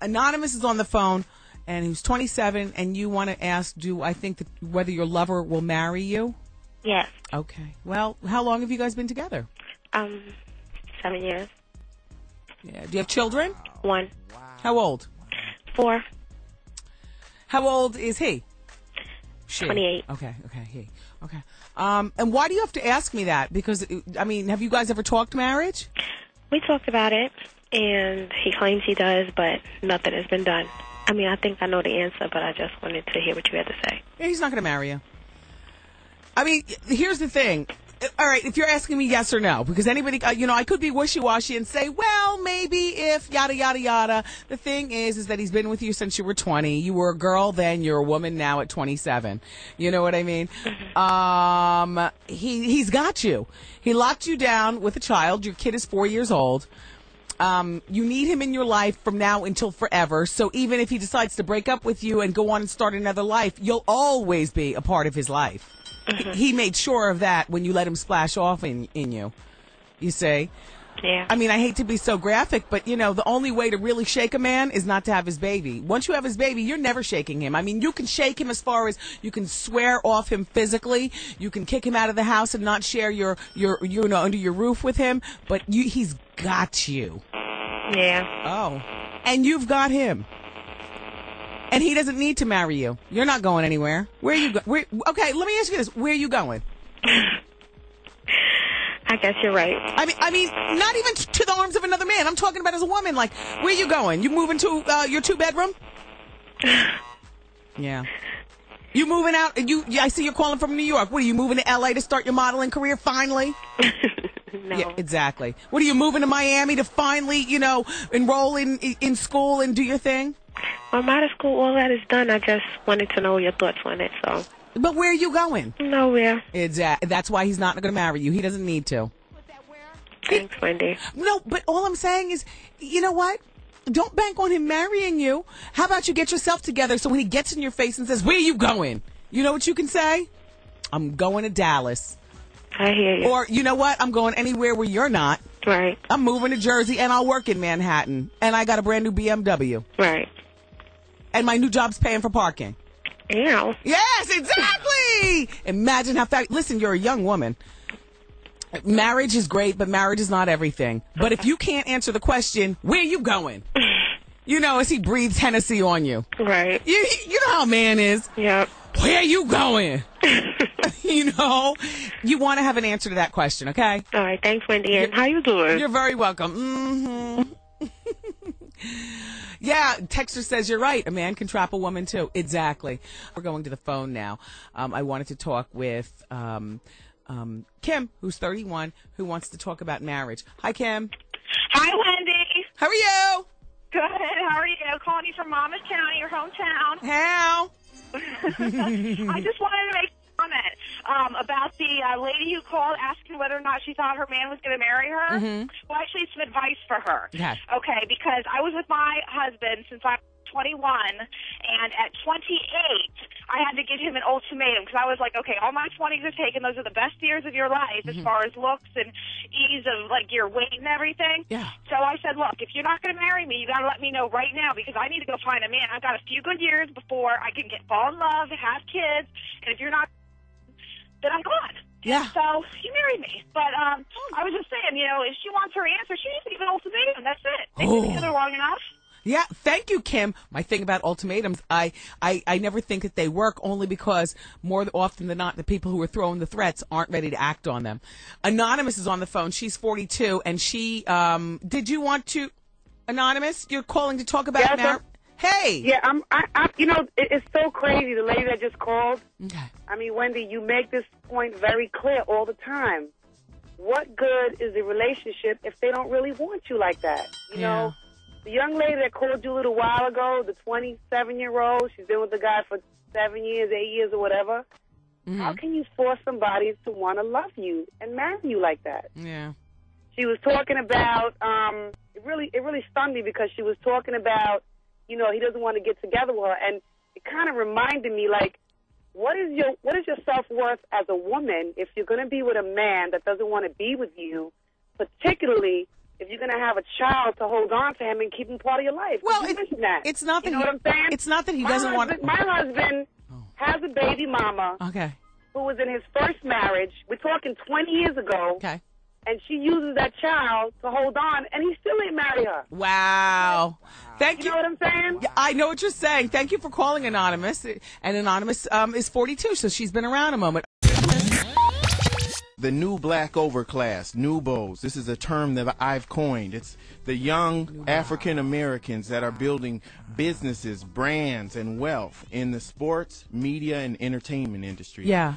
Anonymous is on the phone, and he's 27, and you want to ask, whether your lover will marry you? Yes. Okay. Well, how long have you guys been together? 7 years. Yeah. Do you have children? 1. How old? 4. How old is he? She. 28. Okay, he. Okay. And why do you have to ask me that? Because, have you guys ever talked marriage? We talked about it, and he claims he does, but nothing has been done. I think I know the answer, but I just wanted to hear what you had to say. Yeah, he's not going to marry you. Here's the thing. All right, if you're asking me yes or no, because anybody, I could be wishy-washy and say, well, maybe if yada, yada, yada. The thing is that he's been with you since you were 20. You were a girl then, you're a woman now at 27. You know what I mean? Mm-hmm. He's got you. He locked you down with a child. Your kid is 4 years old. You need him in your life from now until forever. So even if he decides to break up with you and go on and start another life, you'll always be a part of his life. Mm-hmm. He made sure of that when you let him splash off in you. You say? Yeah. I hate to be so graphic, but, the only way to really shake a man is not to have his baby. Once you have his baby, you're never shaking him. You can shake him as far as you can swear off him physically. You can kick him out of the house and not share your under your roof with him. But he's got you. Yeah. Oh. And you've got him. And he doesn't need to marry you. You're not going anywhere. Where are you going? Okay, let me ask you this. Where are you going? I guess you're right. Not even to the arms of another man. I'm talking about as a woman. Like, where are you going? You moving to your 2-bedroom? Yeah. You moving out? I see you're calling from New York. What, are you moving to L.A. to start your modeling career finally? No. Yeah, exactly. What, are you moving to Miami to finally, enroll in school and do your thing? I'm out of school. All that is done. I just wanted to know your thoughts on it. So. But where are you going? Nowhere. That's why he's not going to marry you. He doesn't need to. Thanks, Wendy. No, but all I'm saying is, you know what? Don't bank on him marrying you. How about you get yourself together so when he gets in your face and says, where are you going? You know what you can say? I'm going to Dallas. I hear you. Or, you know what? I'm going anywhere where you're not. Right. I'm moving to Jersey and I'll work in Manhattan. And I got a brand new BMW. Right. And my new job's paying for parking. Ew. Yes, exactly. Imagine how fast. Listen, you're a young woman. Marriage is great, but marriage is not everything. But if you can't answer the question, where are you going? As he breathes Hennessy on you. Right. You know how a man is. Yep. Where are you going? You want to have an answer to that question, okay? All right. Thanks, Wendy. And how you doing? You're very welcome. Mm-hmm. Yeah, Texter says you're right. A man can trap a woman, too. Exactly. We're going to the phone now. I wanted to talk with Kim, who's 31, who wants to talk about marriage. Hi, Kim. Hi, Wendy. How are you? Good. How are you? Calling you from Monmouth County, your hometown. How? I just wanted to make a comment about the lady who called asking whether or not she thought her man was going to marry her. Mm-hmm. Well, actually, some advice for her. Okay. Okay, because I was with my husband since I was 21, and at 28, I had to give him an ultimatum because I was like, okay, all my 20s are taken. Those are the best years of your life as far as looks and ease of, your weight and everything. Yeah. So I said, look, if you're not going to marry me, you got to let me know right now because I need to go find a man. I've got a few good years before I can fall in love, have kids, and if you're not, then I'm gone. Yeah. So he married me. But I was just saying, if she wants her answer, she needs to give an ultimatum. That's it. They've been together long enough. Yeah, thank you, Kim. My thing about ultimatums, I never think that they work only because more often than not, the people who are throwing the threats aren't ready to act on them. Anonymous is on the phone. She's 42, and she, did you want to, Anonymous, you're calling to talk about marriage? Hey. Yeah, it's so crazy, the lady that just called. Okay. Wendy, you make this point very clear all the time. What good is a relationship if they don't really want you like that? You know? The young lady that called you a little while ago, the 27-year-old, she's been with the guy for 7 years, 8 years, or whatever. Mm-hmm. How can you force somebody to want to love you and marry you like that? Yeah. She was talking about, it really stunned me because she was talking about, he doesn't want to get together with her. And it kind of reminded me, what is your self-worth as a woman if you're going to be with a man that doesn't want to be with you, particularly if you're going to have a child to hold on to him and keep him part of your life. Well, it's not that you know what I'm saying? It's not that he doesn't want to. My husband has a baby mama who was in his first marriage. We're talking 20 years ago. Okay. And she uses that child to hold on, and he still ain't marry her. Wow. Thank you. You know what I'm saying? Yeah, I know what you're saying. Thank you for calling Anonymous. And Anonymous is 42, so she's been around a moment. The new black overclass, newbos. This is a term that I've coined. It's the young African Americans that are building businesses, brands, and wealth in the sports, media, and entertainment industry. Yeah.